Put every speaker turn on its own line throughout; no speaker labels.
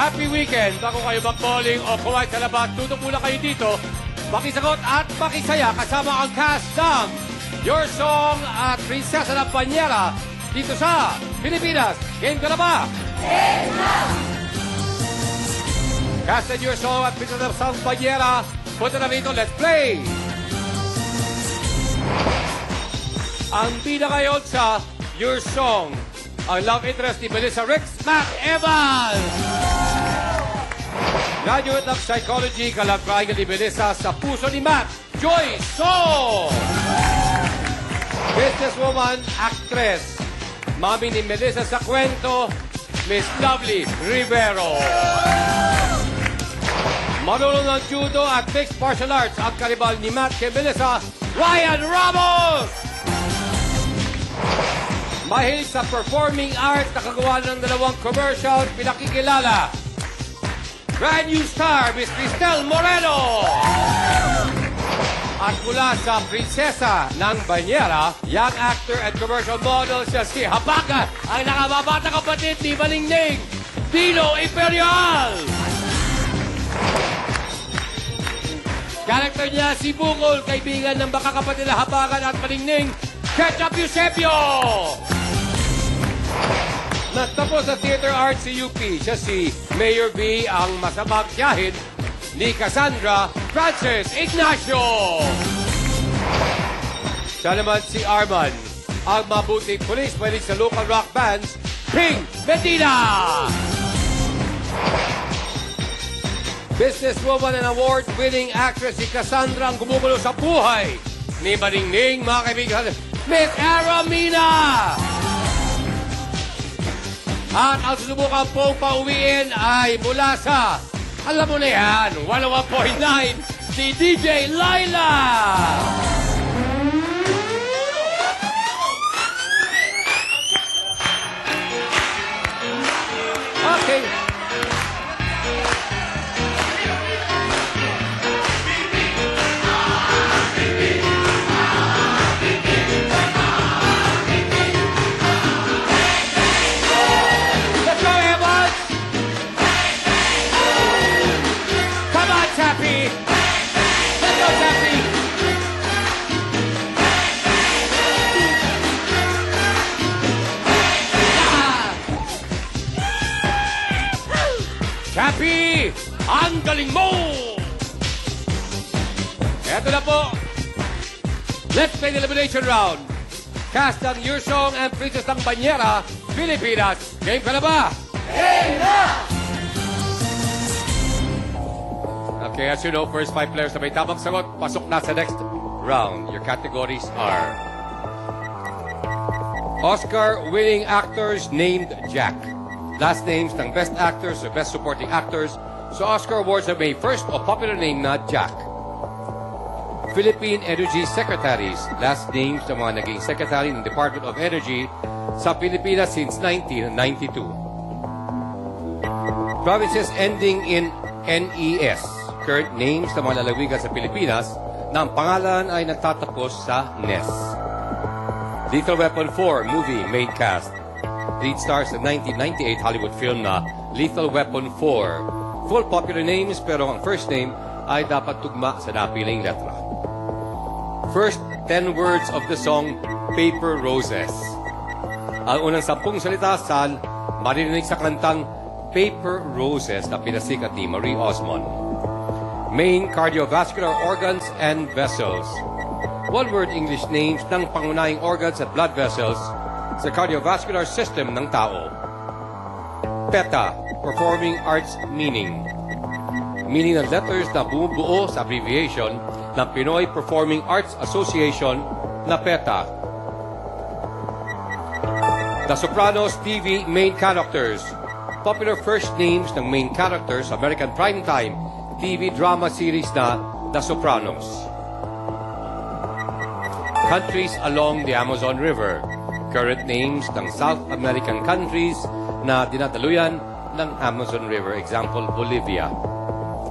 happy weekend. Bago kayo mag-bowling o kumain sa labas, tutok muna kayo dito. Makisagot at makisaya kasama ang cast ng Your Song at Prinsesa ng Banyera dito sa Pilipinas. Game ka na ba? Game na! Cast and Your Song at Prinsesa ng Banyera. Punta na rito, let's play! Ang bida ngayon sa Your Song, ang love interest ni Melissa Rix McEvans. Graduate ng Psychology, kalagkayan ni Melissa sa puso ni Matt, Joy Song. Businesswoman, actress, mami ni Melissa sa kwento, Miss Lovely Rivero. Marunong ng judo at mixed martial arts, ang karibal ni Matt kay Melissa, Ryan Ramos. Mahilig sa performing arts, nakagawa ng 2 commercial, pinakikilala. Brand new star, Miss Cristel Moreno. At mula sa Prinsesa ng Banyera, young actor and commercial model siya si Habagat, ang nakababata kapatid ni Maningning, Dino Imperial. Karakter niya si Bukol, kaibigan ng baka kapatid na Habagat at Maningning, Ketchup Eusebio. Nagtapos sa theater arts sa UP, siya si Mayor B, ang masamang tiyahin ni Cassandra Francis Ignacio. Siya naman si Arman, ang mabuting police pwede sa local rock bands, Ping Medina. Businesswoman and award-winning actress si Cassandra ang gumugulo sa buhay ni Maningning, mga kaibigan, Miss Aramina. At ang susubukan pong pauwiin ay mula sa, alam mo na yan, 101.9, si DJ Laila! Okay. Happy! Ang galing mo! Eto na po. Let's play the elimination round. Cast ang Your Song and Princess ng Banyera, Pilipinas. Game ka na ba? Game na! Okay, as you know, first 5 players na may tamang sagot, pasok na sa next round. Your categories are Oscar-winning actors named Jack. Last names ng best actors or best supporting actors sa Oscar Awards na may first o popular name na Jack. Philippine Energy Secretaries. Last names ng mga naging secretary ng Department of Energy sa Pilipinas since 1992. Provinces ending in NES. Current names ng mga lalawigan sa Pilipinas na ang pangalan ay nagtatapos sa NES. Lethal Weapon 4 movie main cast. Lead stars sa 1998 Hollywood film na Lethal Weapon 4. Full popular names pero ang first name ay dapat tugma sa napiling letra. First 10 words of the song Paper Roses. Ang unang 10 salita saan maririnig sa kantang Paper Roses na pinasikat ni Marie Osmond. Main cardiovascular organs and vessels. One-word English names ng pangunahing organs at blood vessels sa cardiovascular system ng tao. PETA, Performing Arts Meaning. Meaning ng letters na bumubuo sa abbreviation ng Pinoy Performing Arts Association na PETA. The Sopranos TV main characters. Popular first names ng main characters sa American primetime TV drama series na The Sopranos. Countries along the Amazon River. Current names ng South American countries na dinadaluyan ng Amazon River. Example, Bolivia.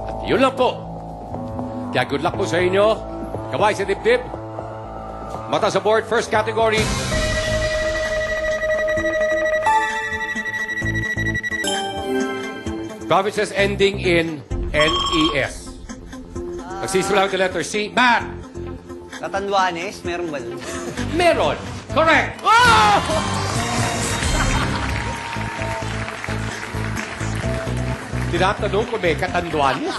At yun lang po. Kaya good luck po sa inyo. Kamay sa dibdib. Mata sa board. First category. Provinces ending in NES. Nagsisimula with the letter C. Matt.
Catanduanes, meron ba dun?
Meron. Correct. Oh! Tinatanong ko may Catanduanes.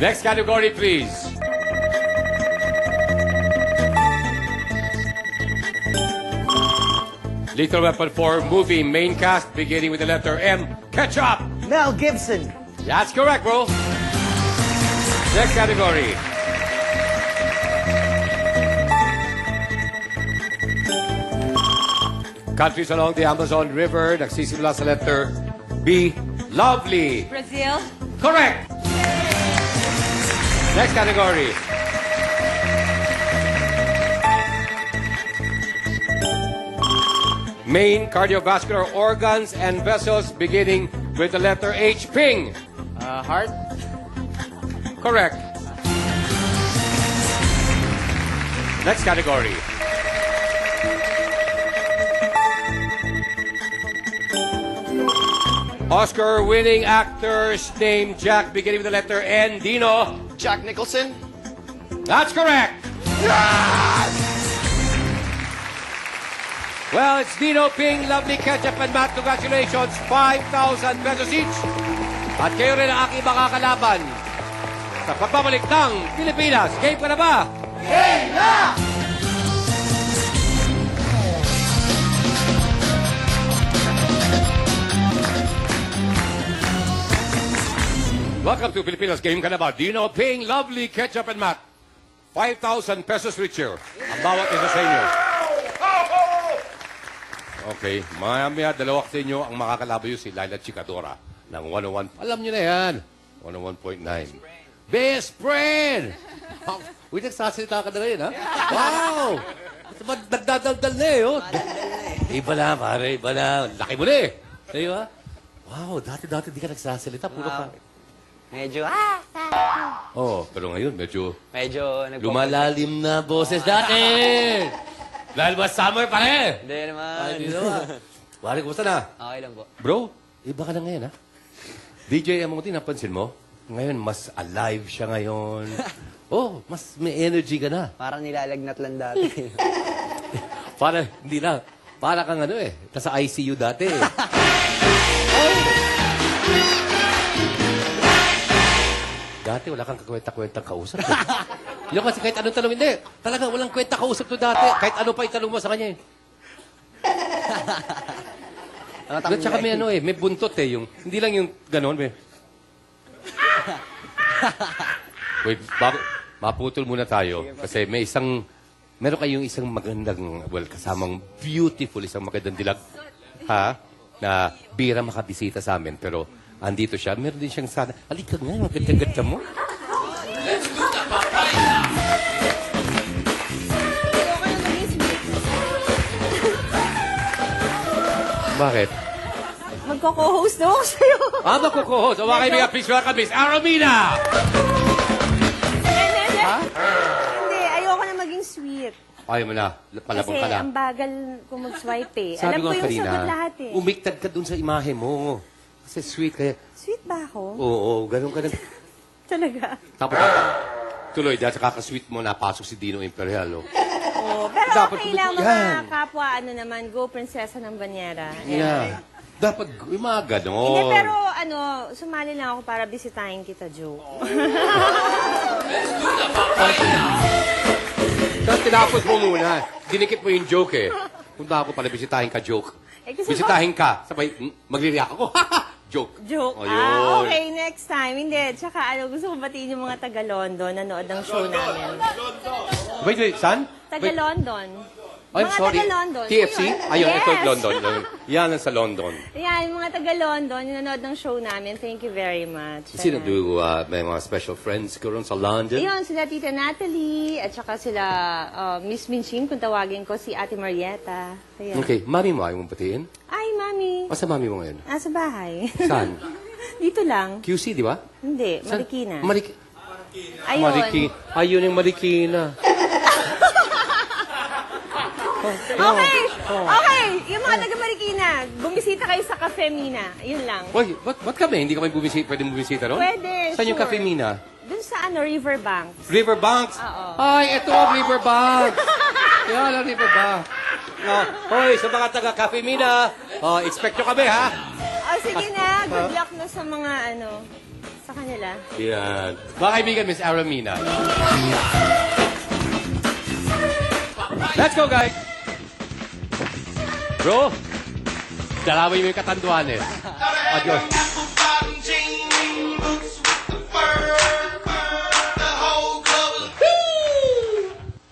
Next category, please. Lethal Weapon 4 movie main cast beginning with the letter M. Ketchup.
Mel Gibson.
That's correct, bro. Next category. Countries along the Amazon River. Nagsisimula sa letter B. Lovely.
Brazil.
Correct. Next category. Main cardiovascular organs and vessels beginning with the letter H. Ping.
Heart.
Correct. Next category. Oscar-winning actors named Jack beginning with the letter N. Dino.
Jack Nicholson.
That's correct. Well, it's Dino, Ping, Lovely, Ketchup, and Matt. Congratulations. 5,000 pesos each. At kayo rin ang aking makakalaban sa pagbabalik ng Pilipinas. Game ka na ba?
Game na!
Welcome to Pilipinas. Game ka na ba? Dino, Ping, Lovely, Ketchup, and Matt. 5,000 pesos richer ang bawat isa sa inyo. Okay, maya-maya, dalawa sa inyo ang makakalaban si Laila Chicadora ng 101. Alam nyo na yan. 101.9. Best friend! Uy, nagsasalita ka na rin, ha? Wow! Nagdadaldal na eh, oh. Iba na, pare, iba na. Laki mo na eh. Di ba? Wow, dati di ka nagsasalita. Puro ka.
Medyo,
Oh, pero ngayon, medyo
medyo
lumalalim na boses dati. Dahil ba summer pa rin?
Hindi naman.
Ay, di naman. Pare, kumusta na?
Okay lang po.
Bro, iba ka na ngayon, ha? DJ Amonti, napansin mo? Ngayon, mas alive siya ngayon. Oh, mas may energy ka na.
Parang nilalagnat lang dati.
Para, hindi na. Para kang ano eh. Nasa ICU dati eh. Dati, wala kang kakwenta-kwentang kausap. Eh. Yung kasi kahit anong tanong, hindi. Talaga, walang kwenta kausap to dati. Kahit ano pa itanong mo sa kanya eh. At saka may ano eh, may buntot eh. Yung, hindi lang yung ganon eh. Wait, maputol muna tayo. Kasi may isang, meron kayong isang magandang, well, kasamang beautiful, isang magandang dilag. Ha? Na bira makabisita sa amin. Pero, andito siya. Meron din siyang sana. Halika nga, maganda-ganda mo. Bakit?
Magko-co-host daw ako sa'yo.
Magko-co-host. O mga kaibigan, please welcome Miss Aromina!
Hindi, ayoko na maging sweet.
Ayaw mo na. Palabang
Kasi
ka na.
ang bagal ko mag-swipe eh.
Sabi
Alam
ko
ko yung
kanina,
sagot lahat eh.
umiktad ka dun sa imahe mo. Kasi sweet kaya.
Sweet ba ako?
Oo, ganun ka na.
Talaga.
Tapos, tuloy, dahil sa kakasweet mo, napasok si Dino Imperial. Oh.
Oo. Pero
Dapat
okay lang
yan.
mga kapwa, ano naman, go prinsesa ng Banyera.
Yeah. Dapat, yung mga ganon.
Hindi, pero ano, sumali lang ako para bisitahin kita, Joe.
Tapos tinapos mo muna. Dinikit mo yung joke eh. Punta ako para bisitahin ka, joke.
Eh, kasi
Bisitahin ka. Sabay, magliriyak ako. Joke.
Joke.
Oh, yun.
Okay, next time. Hindi, tsaka ano, gusto ko batiin yung mga taga-London, nanood ng show namin.
Wait, saan?
Taga-London.
I'm
Mga
sorry.
taga-London.
TFC? Ayun,
Yes.
ito London. Yan ang sa London.
Ayan, yung mga taga-London, yung nanood ng show namin. Thank you very much.
Sino
Ayan.
do may mga special friends ko ron sa London?
Ayun, sila Tita Natalie, at saka sila Miss Minching, kung tawagin ko, si Ate Marietta. Ayan.
Okay, mami mo ayaw mong batiin?
Ay, Mami.
Asa mami mo ngayon?
Nasa bahay.
Saan?
Dito lang.
QC, di ba?
Hindi,
Saan?
Marikina. Ayun.
Ayun yung Marikina.
Okay. Okay, yung mga taga Marikina, bumisita kayo sa Cafe Mina. Yun lang.
Uy, ba't kami? Hindi kami pwede bumisita ron?
Pwede,
Saan yung
sure.
Cafe Mina?
Dun sa Riverbanks.
Riverbanks?
Oo.
Ay, ito ang Riverbanks. Yan ang Riverbanks. Hoy, sa mga taga Cafe Mina, expect nyo kami, ha?
Sige na, good luck na sa mga sa kanila.
Yan. Mga kaibigan, Miss Aramina. Let's go, guys! Bro, dalawin mo yung katanduanes. Adios.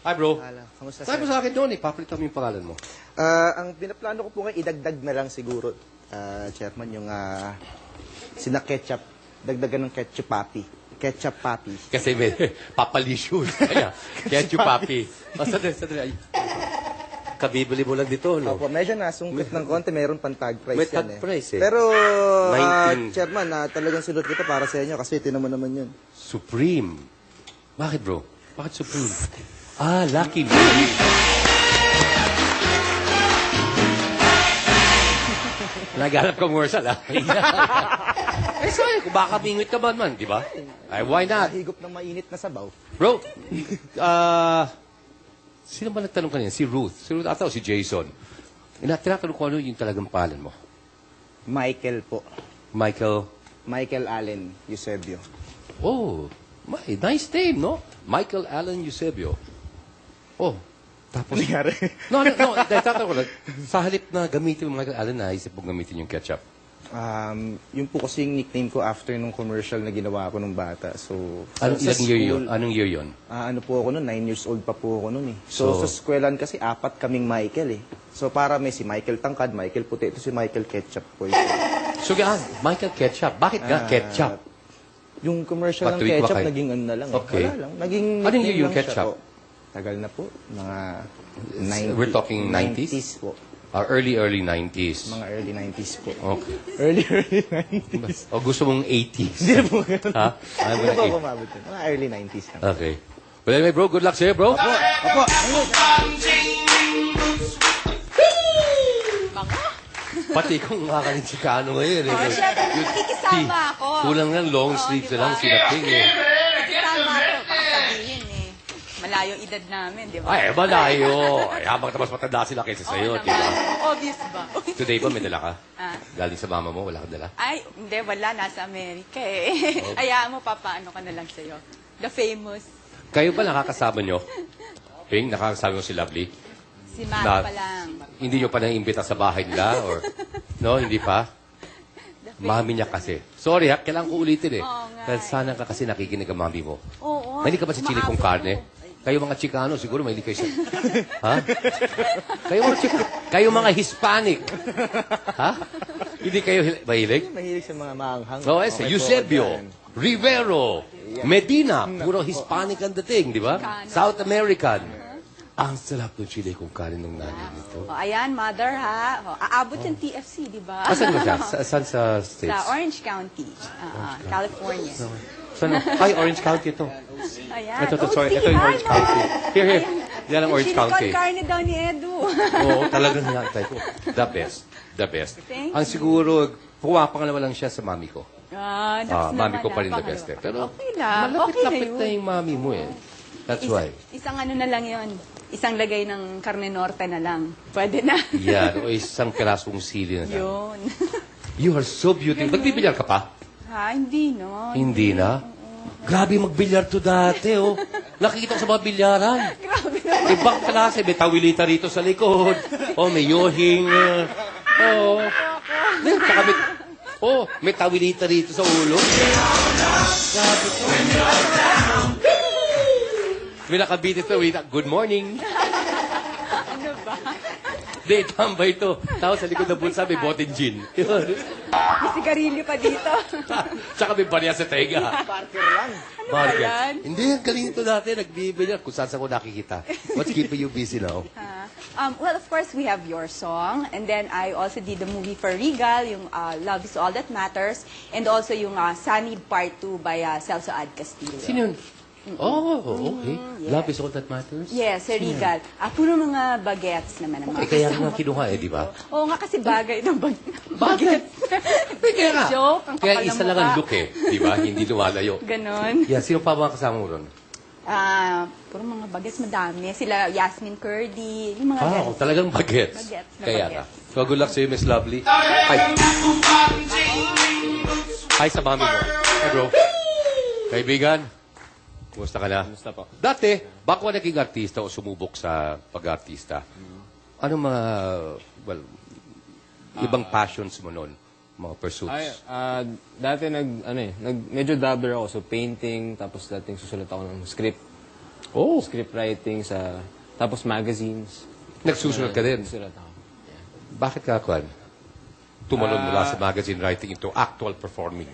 Hi, bro.
Kamusta,
Sabi mo
sir?
sa akin doon, ipapalitan mo yung pangalan mo.
Ang pinaplano ko po ngayon, idagdag na lang siguro, Chairman, yung sina ketchup. Dagdagan ng ketchup papi. Ketchup papi.
Kasi may papalicious. Kaya, ketchup papi. Sadali. Ay. Kabibili mo lang dito, no?
Opo, medyo nasungkit ng konti, mayroon pang tag price
May
yan
tag price, eh.
Pero,
19.
Chairman, talagang sinunod kita para sa inyo kasi tinan mo naman yun.
Supreme. Bakit, bro? Bakit Supreme? Ah, Lucky Me. Naghanap ka morsal, ha? Eh, sorry, kung baka bingwit ka man, di ba? Ay, why not?
Higop ng mainit na sabaw.
Bro, sino ba nagtanong kanina? Si Ruth. Si Ruth ata o si Jason? Tinatanong ko ano yung talagang pangalan mo.
Michael po.
Michael
Allen Eusebio.
Oh, nice name, no? Michael Allen Eusebio. Oh, tapos...
Nangyari?
No. Dahil tatanong ko lang, sa halip na gamitin mo Michael Allen, naisip mo gamitin yung ketchup.
Yun po kasi yung nickname ko after nung commercial na ginawa ko nung bata. So,
Anong year yun? Anong year yun?
Ano po ako noon, 9 years old pa po ako noon eh. So, sa skwelan kasi 4 kaming Michael eh. So, para may si Michael Tangkad, Michael Puti, ito si Michael Ketchup po.
So, Michael Ketchup. Bakit ketchup?
Yung commercial ng
Patuloy ko
ketchup,
kayo.
naging ano na lang.
Okay.
Wala lang. Naging
Anong
nickname
year yung
lang siya
ketchup?
po. Tagal na po. Mga 90s.
We're talking 90s?
90s po.
Early 90s.
Mga early 90s po.
Okay.
Early 90s.
O gusto mong 80s?
Hindi na po ganun.
Ha?
Hindi na po ako umabot yun. Mga early 90s lang.
Okay. Well, anyway, bro, good luck sa'yo, bro.
Opo.
Pati kung makakanin si Kano ngayon. Eh.
Siyempre, nakikisama ako.
Kulang lang, long sleeves na lang, sinaping eh.
Nakikisama ako. Baka sabihin eh. Malayo edad namin, di ba?
Ay, malayo. Ay, habang mas matanda sila kaysa sa'yo,
Oo
di ba?
naman. Obvious ba?
Today ba may dala ka?
Ah.
Galing sa mama mo, wala kang dala?
Ay, hindi, wala. Nasa Amerika eh. Hayaan mo, papaano ka na lang sa'yo. The famous.
Kayo ba nakakasama nyo? Ping, nakakasama mo si Lovely?
Si Mara pa lang.
Hindi nyo pa naiimbita sa bahay nila? Or, no, hindi pa? Mami niya kasi. Sorry ha, kailangan ko ulitin eh.
Oo nga
Dahil sana ka kasi nakikinig ang mami mo.
Oo.
Mahilig ka ba sa chili kong karne? Kayo mga Chicano, siguro mahilig kayo sa... ha? Kayo mga Hispanic. ha? Hindi kayo mahilig?
Mahilig sa mga maanghang.
No,
Okay po,
Eusebio,
dyan.
Rivero, Medina, puro Hispanic ang dating, di ba? South American. Ang sarap ng chili kung kanin ng nanay nito.
O, ayan, mother ha. O, aabot yung TFC, di ba?
Asan ba siya? Saan sa States?
Sa Orange County, California.
Saan? Ay, Orange County ito.
Ayan.
Ito,
Oh,
sorry.
see,
Ito yung
hi,
Orange
Mom.
County. Here.
Ayan.
Yan ang Orange
Chili con
County.
carne daw ni Edu.
Oo, talagang hinatay ko. The best.
Thank
Ang siguro, pumapangalawa lang siya sa mami ko.
That's
Mami ko
naman,
pa rin the
napakalawa.
best eh. Pero,
Okay lang.
malapit-lapit
Okay
na yung mami mo eh. That's why.
Isang ano na lang yon. Isang lagay ng karne norte na lang. Pwede na.
Yan, o isang pirasong sili na lang.
Yun.
You are so beautiful. Nagbibilyar ka pa?
Ha, hindi no.
Hindi na? Grabe magbilyar to dati, oh. Nakikita ko sa mga bilyaran.
Grabe naman.
Ibang klase, may tawilita rito sa likod. Oh, may yohing. Tsaka may tawilita rito sa ulo. Grabe to. May nakabitit to. Good morning.
Ano ba?
Hindi, tambay to. Tapos sa likod ng bulsa, may botin gin.
May sigarilyo pa dito.
Tsaka may barya sa tenga.
Parker lang.
Ano ba yan?
Hindi, ang galing ito dati. Nagbibilyar kung saan ko nakikita. What's keeping you busy now?
Well, of course, we have your song. And then I also did the movie for Regal, yung Love is All That Matters. And also yung Sunny Part 2 by Celso Ad Castillo.
Sino yun? Oh, okay.
yes.
Love is all that matters.
Yes, sa Regal. Puro mga bagets naman ang mga
Kaya
kasama
nga kinuha di ba?
ko. Oo nga, kasi bagay ng
Bakit? Kaya nga.
Joke, ang
Kaya
kapal ng
isa lang ang
mukha.
look di ba? Hindi lumalayo.
Ganon.
Yeah, sino pa mga kasama mo ron?
Puro mga bagets, madami. Sila Yasmin Curdy, yung mga ganun.
Talagang bagets.
Bagets na
Kaya
bagets.
nga. So, good luck sa'yo, Miss Lovely. Hi. Hi sa mami mo. Hey, bro. Kaibigan, kumusta ka na?
Kumusta po?
Dati, bago ka naging artista o sumubok sa pag-artista, anong mga, well, ibang passions mo noon? Mga pursuits?
Dati medyo dabbler ako. So, painting, tapos dating susulat ako ng script.
Oh,
Script writing tapos magazines.
nagsusulat ka din.
Nagsusulat ako.
Bakit ka, Kwan? Tumalon mula sa magazine writing into actual performing.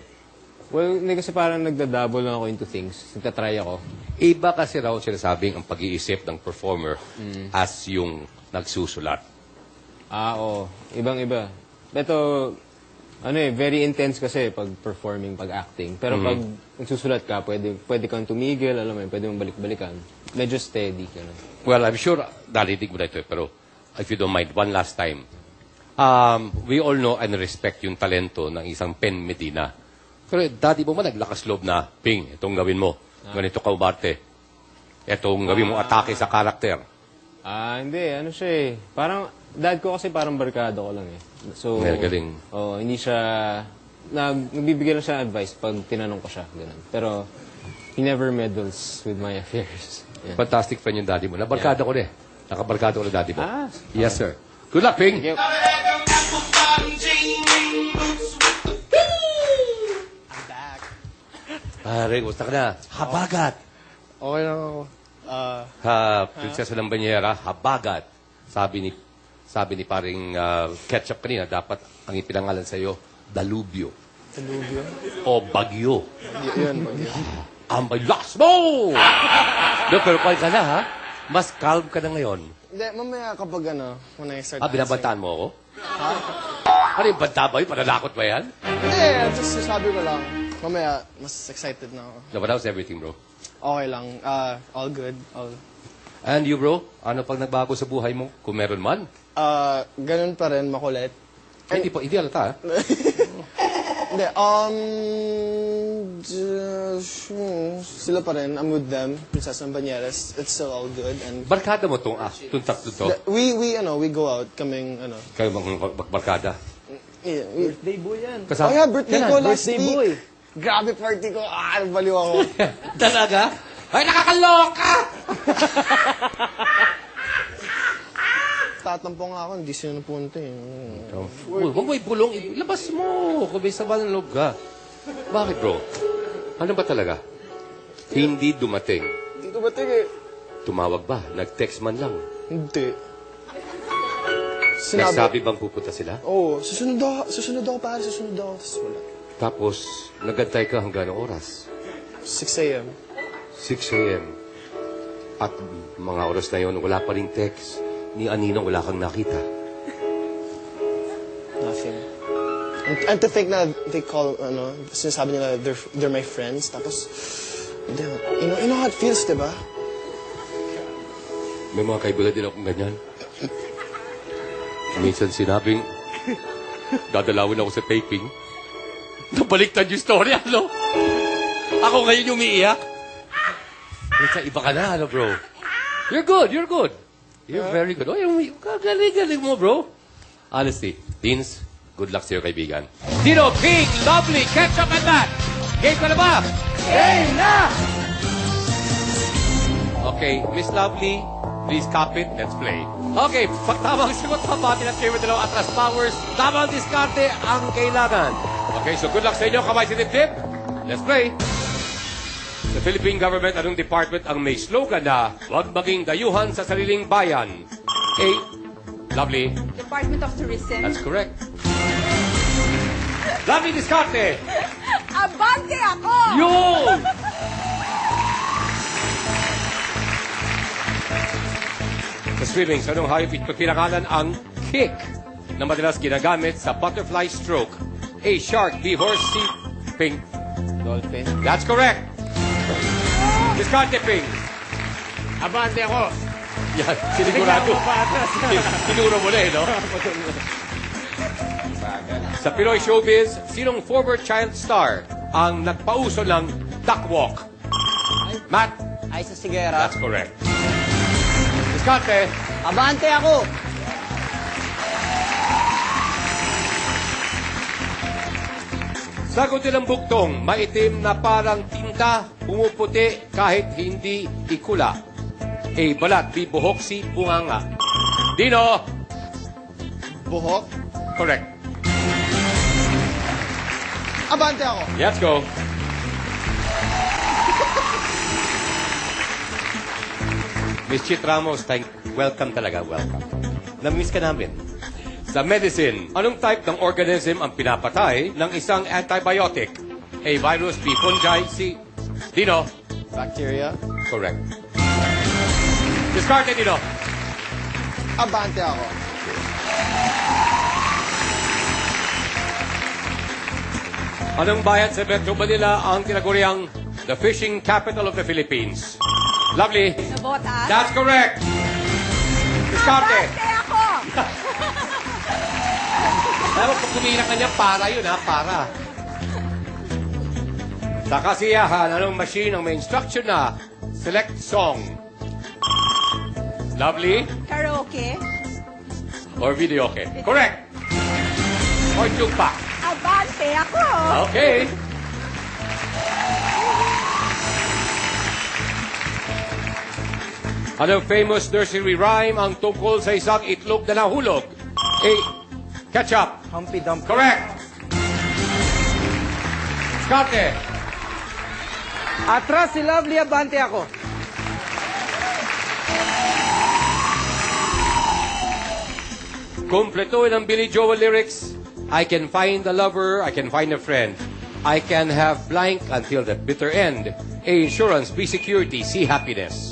Well, hindi kasi parang nagdadouble lang ako into things. Nagtatry ako.
Iba kasi raw sinasabing ang pag-iisip ng performer as yung nagsusulat.
Oo. Ibang-iba. Ito, very intense kasi pag performing, pag acting. Pero pag nagsusulat ka, pwede kang tumigil, alam mo yun, pwede mong balik-balikan. Medyo steady ka na.
Well, I'm sure narinig mo na ito, pero if you don't mind, one last time. We all know and respect yung talento ng isang Pen Medina. Pero dati mo ba naglakas loob na, Ping, itong gawin mo. Ganito ka umarte. Itong gawin mo atake sa karakter.
Hindi. Ano siya eh. Parang, dad ko kasi parang barkada ko lang eh. So,
Galing.
hindi siya, nagbibigay lang siya ng advice pag tinanong ko siya. Ganun. Pero, he never meddles with my affairs. Yeah.
Fantastic friend yung daddy mo. Nabarkada ko na eh. Nakabarkada ko na daddy mo.
Okay.
Yes, sir. Good luck, Ping.
Thank you.
Pare, gusto ka na. Habagat.
Okay lang ako.
Prinsesa ng Banyera, habagat. Sabi ni paring Ketchup kanina, dapat ang ipinangalan sa iyo, Dalubyo.
Dalubyo?
O Bagyo.
Yun, bagyo.
Ang bilas mo! No, pero kaya ka na, ha? Mas calm ka na ngayon.
Hindi, mamaya kapag when I start
Binabantaan mo ako? Ano yung banta ba yun? Panalakot ba yan?
Hindi, just sabi ko lang. Mamaya, mas excited na ako.
No, but how's everything, bro?
Okay lang. All good.
And you, bro? Ano pag nagbago sa buhay mo? Kung meron man?
Ganun pa rin, makulit.
Hindi halata, ha?
Hindi, sila pa rin. I'm with them. Princess ng Banyeras. It's still all good. And
Barkada mo itong tatlo to?
we go out kaming,
Kayo magbarkada?
Birthday boy yan.
Oh yeah, birthday ko last
birthday
week.
boy.
Grabe party ko. Baliw ako.
Talaga? Ay, nakakaloka!
Tatampo nga ako, hindi sila napunta eh.
Huwag mo ibulong. Ilabas mo. Kung may sama ng loob ka. Bakit, bro? Ano ba talaga? Hindi dumating.
Hindi ko ba tingin?
Tumawag ba? Nag-text man lang.
Hindi.
Nagsabi bang pupunta sila?
Oo, susunod ako pare, susunod ako. Tapos wala.
Tapos, nagantay ka hanggang anong oras?
6 a.m.
6 a.m. At mga oras na yun, wala pa ring text. Ni Anino, wala kang nakita.
Nothing. And to think na they call, sinasabi nila they're my friends. Tapos, you know how it feels, diba?
May mga kaibigan din akong ganyan. Minsan sinabing, dadalawin ako sa taping. Nabaliktad yung story, ano? Ako ngayon umiiyak. Minsan, iba ka na, bro? You're good. You're very good. Oh, galing mo, bro. Honestly, Deans, good luck sa iyo, kaibigan. Dino, Pink, Lovely, Ketchup and Matt. Game ka na ba? Game na! Okay, Miss Lovely, please copy it. Let's play. Okay, pag tamang sagot pa, pati na kayo dalawa atras powers, tamang diskarte ang kailangan. Okay, so good luck sa inyo, kamay sa dibdib. Let's play. Sa Philippine government, anong department ang may slogan na huwag maging dayuhan sa sariling bayan? A. Lovely.
Department of Tourism.
That's correct. Lovely diskarte.
Abante ako!
Yun! Sa swimming, sa anong hayop ito pinangalan ang kick na madalas ginagamit sa butterfly stroke? A. Shark. B. Horse. C. Pink.
Dolphin.
That's correct. Diskarte, Ping.
Abante ako.
Yan, sinigurado. Tinuro mo na no? Sa Pinoy showbiz, sinong former child star ang nagpauso ng duck walk? Matt?
Ay, sa Sigera.
That's correct. Diskarte.
Abante ako!
Sagutin ng buktong, maitim na parang tinta, pumuputi kahit hindi ikula. A. Balat, B. Buhok, C. Bunganga. Dino?
Buhok.
Correct.
Abante ako.
Let's go. Miss Chit Ramos, welcome talaga, welcome. Na-miss ka namin. Sa medicine, anong type ng organism ang pinapatay ng isang antibiotic? A. Virus, B. Fungi, C. Dino?
Bacteria.
Correct. Discard Dino.
Abante ako.
Anong bayan sa Metro Manila ang tinaguriang the fishing capital of the Philippines? Lovely.
Nabotas.
That's correct. Discarte.
Abante ako!
Alam mo, pag kumilang ka niya, para yun ha, para. Sa kasiyahan, anong machine ang may instruction na select song? Lovely
Karaoke.
or videoke? Correct. Or jukebox?
Abante ako!
Okay. Anong famous nursery rhyme ang tungkol sa isang itlog na nahulog? A. Ketchup.
Humpy Dumpty.
Correct. Skarte.
Atras si Lovely, abante ako.
Kumpletuhin ang Billy Joel lyrics. I can find a lover, I can find a friend. I can have blank until the bitter end. A. Insurance, B. Security, C. Happiness.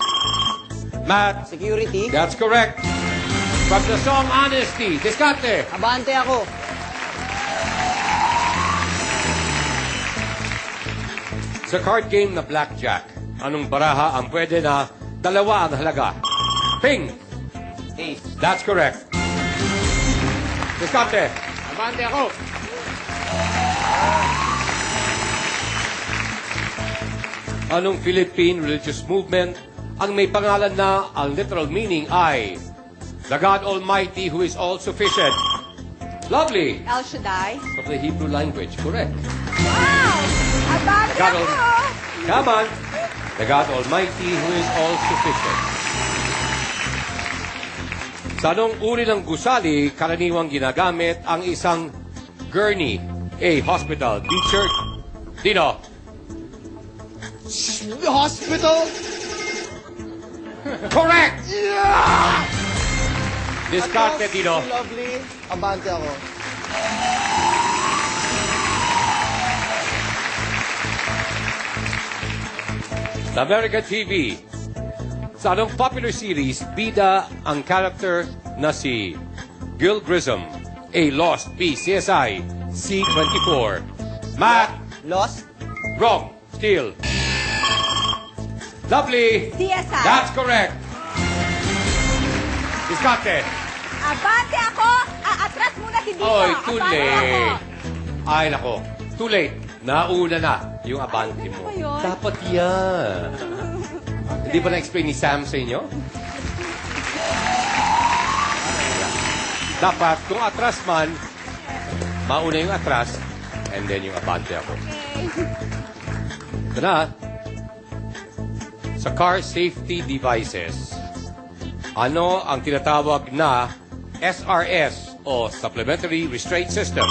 Matt.
Security.
That's correct. From the song Honesty, Discarte.
Abante ako.
Sa card game na Blackjack, anong baraha ang pwede na dalawa ang halaga? Ping.
Ace.
That's correct. Discarte.
Abante ako.
Anong Philippine religious movement ang may pangalan na ang literal meaning ay the God Almighty who is all sufficient? Lovely.
El Shaddai.
From the Hebrew language, correct.
Wow! Abante
God
ako!
Come on. The God Almighty who is all sufficient. Sa anong uri ng gusali, karaniwang ginagamit ang isang gurney? A. Hospital. B. Church. Dino.
The hospital.
Correct! Discarte, Dino.
Lovely. Abante ako.
Sa American TV, sa anong popular series, bida ang character na si Gil Grissom? A. Lost. B. CSI. C. 24. Matt.
Lost.
Wrong. Still. Lovely.
CSI.
That's correct. Discarte.
Abante ako! Atras muna si Dino.
Oy, too
Abante ako!
late. Ay, nako. Too late. Nauna na yung abante mo.
ba yun?
Dapat yan. Hindi ba na-explain ni Sam sa inyo? Dapat, kung atras man, mauna yung atras, and then yung abante ako. Ito na. Sa car safety devices, ano ang tinatawag na SRS o Supplementary Restraint System?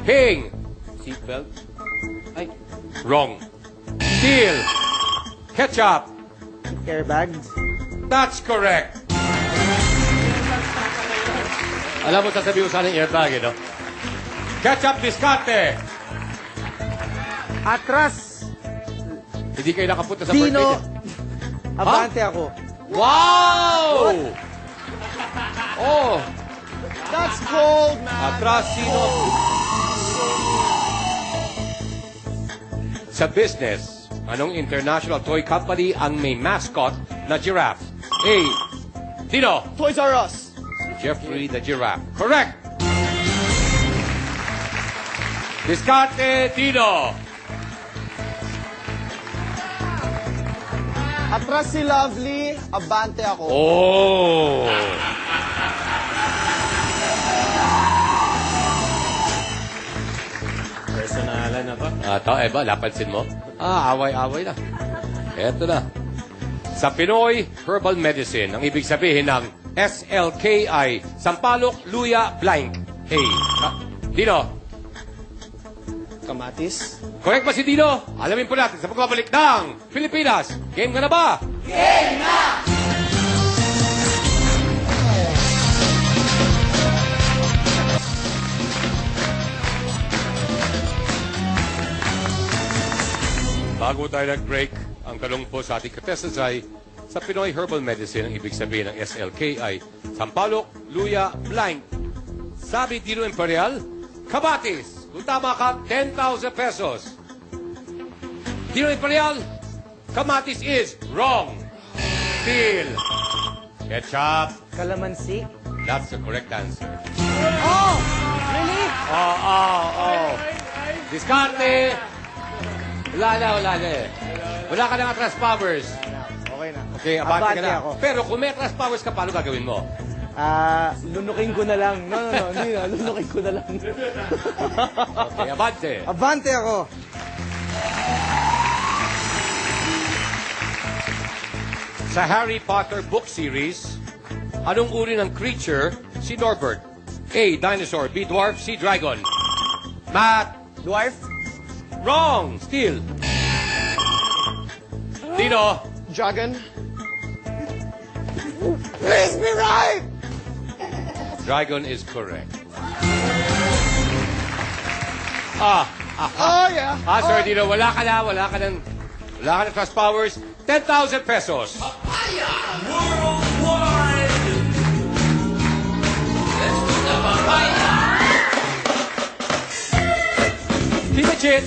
Ping! Seatbelt? Ay, wrong. Steel! Ketchup!
Airbags.
That's correct. Alam mo, sasabihin ko sana yung airbag, no? Ketchup Discarte!
Atras.
Hindi kayo nakapunta sa
Dino.
birthday niya.
Abante ako.
Wow! Oh,
That's cold, man.
atras sino? Sa business, Anong international toy company ang may mascot na giraffe? A. Dino.
Toys R Us.
Jeffrey the Giraffe. Correct! Diskarte, Dino.
Atras si Lovely, abante ako.
Oh!
Personalan na to.
Ito, ba, napansin mo? Away-away na. Eto na. Sa Pinoy Herbal Medicine, ang ibig sabihin ng SLK ay Sampalok, Luya, Blank. Hey, Dino.
Kamatis.
Correct ba si Dino? Alamin po natin sa pagbabalik ng Pilipinas. Game ka na ba? Game na! Bago tayo nag-break, ang tanong po sa ating contestants ay, sa Pinoy Herbal Medicine, ang ibig sabihin ng SLK ay Sampalok, Luya, Blank. Sabi Dino Imperial, Kamatis. Kung tama ka, 10,000 pesos. Dino Imperial, Kamatis is wrong. Still. Ketchup.
Kalamansi.
That's the correct answer.
Oh! Really?
Oh. Diskarte. Wala na eh. Wala ka ng atras powers.
Okay na.
Okay, abante ka na.
ako.
Pero kung may atras powers ka, paano gagawin mo?
Lunukin ko na lang. No, hindi na. Lunukin ko na lang.
Okay, abante.
Abante ako.
Sa Harry Potter book series, anong uri ng creature si Norbert? A. Dinosaur. B. Dwarf. C. Dragon. Matt.
Dwarf?
Wrong. Still. Dino.
Dragon. Please be right!
Dragon is correct.
Oh, yeah.
Sir Dino, wala ka ng trust powers. 10,000 pesos. Tita Chit.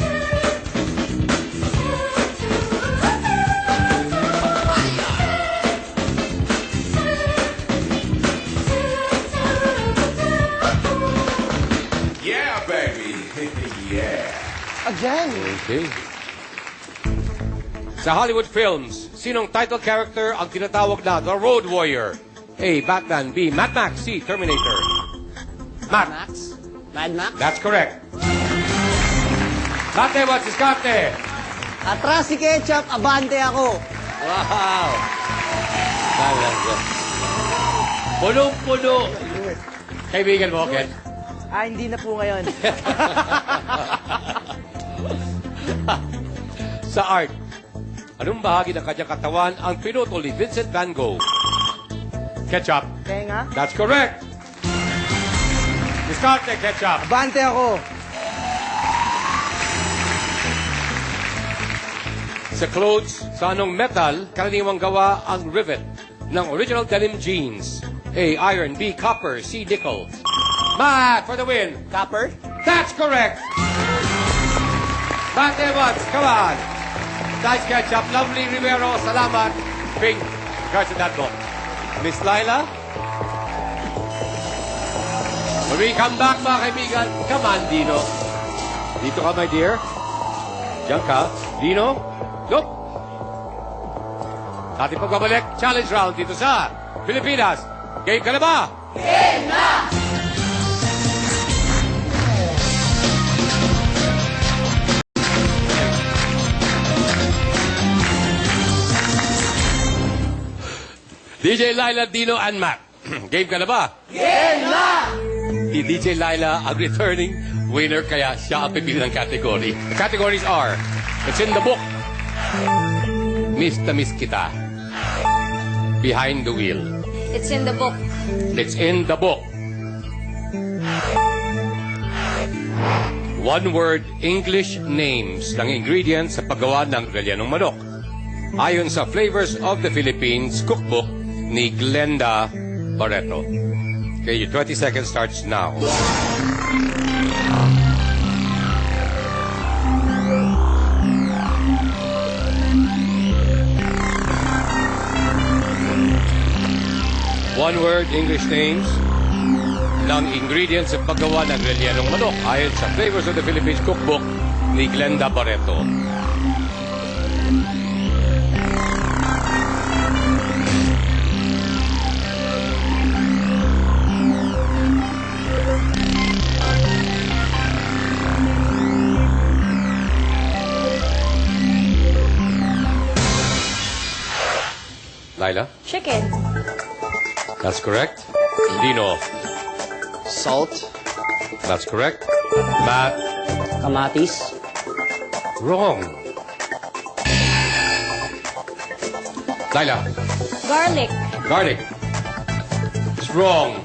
Yeah, baby. Yeah.
Again.
Okay. Sa Hollywood films, sinong title character ang tinatawag na The Road Warrior? A. Batman. B. Mad Max. C. Terminator. Matt.
Max? Mad Max?
That's correct. Kate, what's his kate?
Atras si Ketchup, abante ako.
Wow. Talaga. Punong-puno. Kaibigan mo, Ken?
Hindi na po ngayon.
Sa art, anong bahagi ng kanyang katawan ang pinutol ni Vincent van Gogh? Ketchup.
Tenga.
That's correct. Discarte, Ketchup.
Abante ako.
Sa clothes, sa anong metal karaniwang gawa ang rivet ng original denim jeans? A. Iron. B. Copper. C. Nickel. Matt for the win.
Copper?
That's correct. Matt Evans, come on. Nice Ketchup. Lovely Rivero, salamat. Ping, regards to that book. Miss Laila? When we come back, mga kaibigan, come on, Dino. Dito ka, my dear. Diyan ka. Dino? Nope. Ating pagbabalik, challenge round dito sa Pilipinas. Game ka na ba? Game na! DJ Laila, Dino, and Matt. Game ka na ba? Game na! Si DJ Laila ang returning winner, kaya siya ang pipili ng category. The categories are, it's in the book. Miss na miss kita. Behind the wheel.
It's in the book.
It's in the book. One word English names ng ingredients sa paggawa ng rellenong manok. Ayon sa Flavors of the Philippines cookbook ni Glenda Barreto. Okay, your 20 seconds starts now. one-word English names ng ingredients sa paggawa ng rellenong manok ayon sa Flavors of the Philippines Cookbook ni Glenda Barreto. Laila?
Chicken.
That's correct. Dino?
Salt.
That's correct. Matt?
Kamatis.
Wrong. Laila?
Garlic.
Garlic. It's wrong.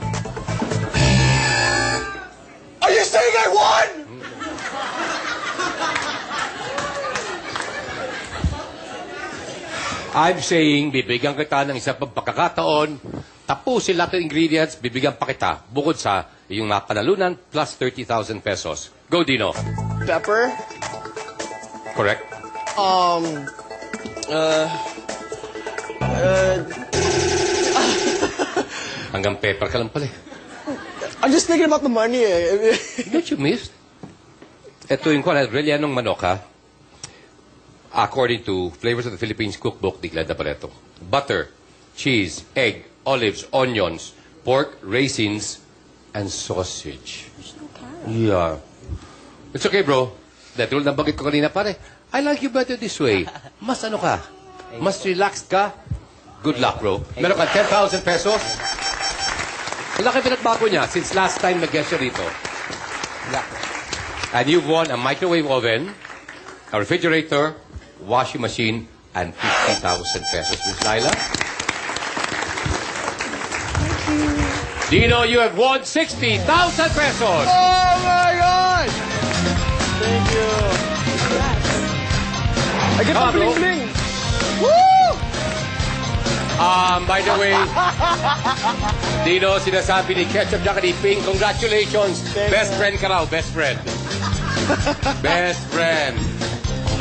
Are you saying I won?
I'm saying, bibigyan kita ng isang pagkakataon, tapusin lahat ng ingredients, bibigyan pa kita, bukod sa iyong napanalunan plus 30,000 pesos. Go, Dino.
Pepper.
Correct. Hanggang pepper ka lang pala eh.
I'm just thinking about the money.
Don't you miss? Ito yung rellenong manok, ha? According to Flavors of the Philippines Cookbook, ni Glenda Barreto. Butter, cheese, egg, olives, onions, pork, raisins, and sausage. Yeah. It's okay, bro. That rule na bagay ko kanina, pare. I like you better this way. Mas ano ka? Mas relaxed ka? Good luck, bro. Meron ka 10,000 pesos? Ang laki pinagbago niya since last time nag-guest siya rito. And you've won a microwave oven, a refrigerator, washing machine, and 50,000 pesos, Miss Laila. Dino, you have won 60,000 pesos!
Oh my God! Thank you. I get
Come on,
the
bro.
bling-bling. Woo!
By the way, Dino, sinasabi ni Ketchup Jack ni Ping, congratulations! Best friend ka raw, best friend. Best friend.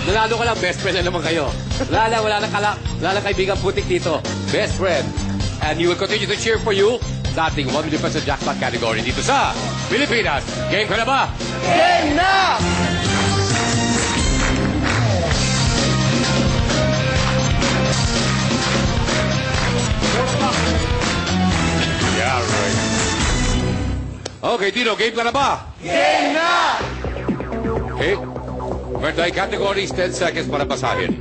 Nanalo ka lang, best friend na naman kayo. Wala na kaibigan putik dito. Best friend. And you will continue to cheer for you sa ating 1 million peso jackpot category dito sa Pilipinas. Game ka na ba?
Game na!
Yeah, right. Okay, Dino, game ka na ba?
Game na!
Okay. Birthday categories, 10 seconds para basahin.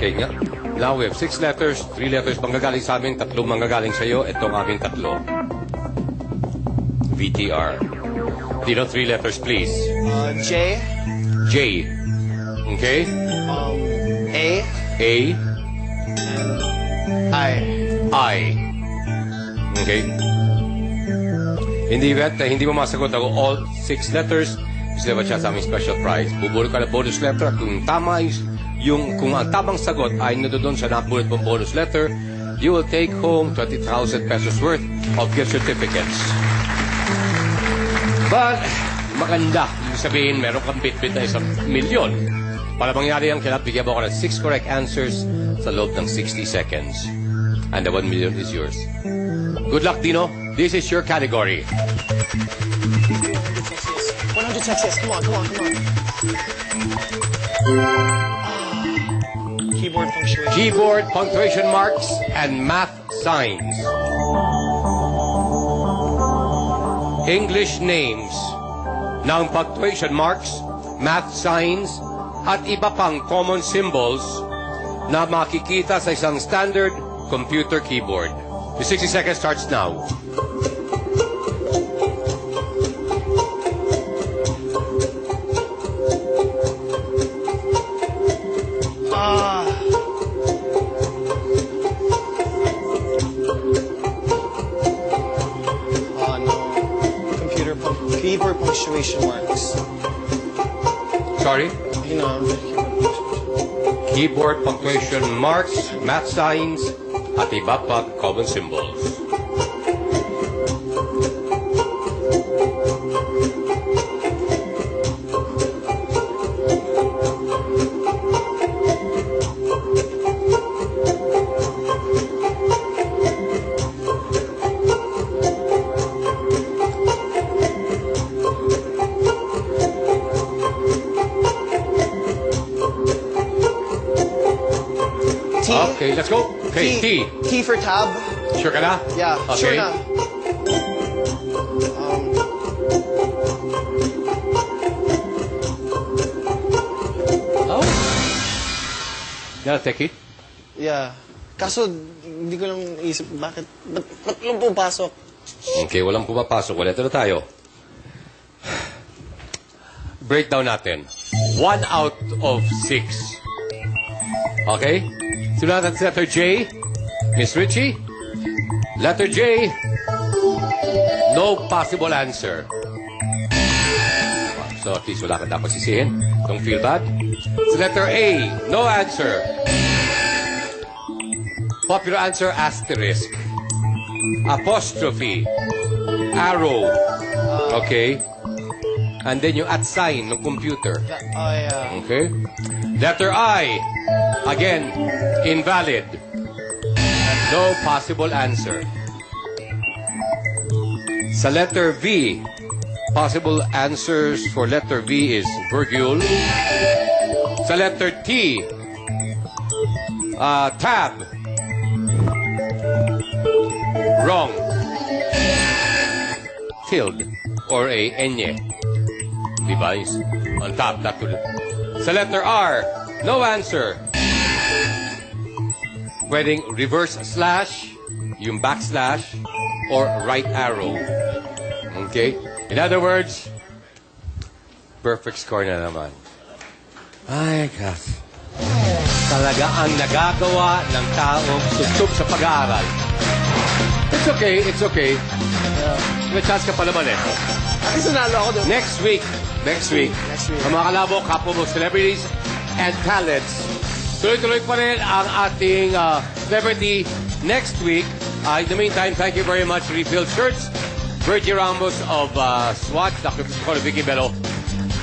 Okay nga. Now we have 6 letters, 3 letters manggagaling sa amin, 3 manggagaling sa iyo. Ito ang aking 3. VTR. Dino, 3 letters, please.
J.
J. Okay?
A.
A.
I.
I. Okay? In the event na hindi mo masagot ako all 6 letters, gusto ba siya sa aming special prize? Bubulot ka na bonus letter at kung tama kung ang tamang sagot ay nandoon sa napulot mong bonus letter, you will take home 20,000 pesos worth of gift certificates. But, maganda. Ibig sabihin, meron kang bit-bit na 1 milyon. Para mangyari yan, kailangan bigyan mo ako ng 6 correct answers sa loob ng 60 seconds. And the 1 million is yours. Good luck, Dino. This is your category.
100 Texas. Come on. Keyboard punctuation.
Keyboard, punctuation marks, and math signs. English names ng punctuation marks, math signs, at iba pang common symbols na makikita sa isang standard computer keyboard. The 60 seconds starts now.
Keyboard punctuation marks.
Sorry?
You know,
Keyboard, punctuation marks, math signs, at iba pang common symbols.
T.
Okay, let's go. Okay, T.
T for tab.
Sure ka na?
Yeah, sure
Okay.
na.
Oh. Yeah, take it.
Yeah. Kaso, hindi ko lang isip bakit. Ba't lang pumapasok?
Okay, walang pumapasok. Wala ito na tayo. Breakdown natin. 1 out of 6. Okay? Simulan natin sa letter J. Miss Richie. Letter J. No possible answer. So at least wala ka dapat sisihin. Don't feel bad. Sa letter A. No answer. Popular answer, asterisk. Apostrophe. Arrow. Okay? And then yung at sign ng computer.
Oh, yeah.
Okay? Letter I. Again, invalid. No possible answer. Sa letter V, possible answers for letter V is virgule. Sa letter T, tab. Wrong. Tilde or a enye. Diba? On top, that would... Sa letter R, no answer. Pwedeng reverse slash, yung backslash, or right arrow. Okay? In other words, perfect score na naman. Ay, gosh. Talaga ang nagagawa ng taong susub sa pag-aaral. It's okay, it's okay. May chance ka pa naman eh.
At least nanalo ako doon.
Next week, ang mga kalabo, kapwa mo, celebrities and talents. Tuloy-tuloy pa rin ang ating celebrity next week. In the meantime, thank you very much, Refill Shirts, Virgie Ramos of Swatch, Dr. Piscola, Vicky Bello,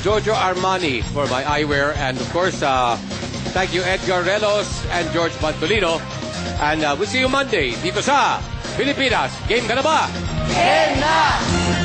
Giorgio Armani for my eyewear, and of course, thank you, Edgar Relos and George Bantolino. And we'll see you Monday dito sa Pilipinas. Game ka na ba?
Game na!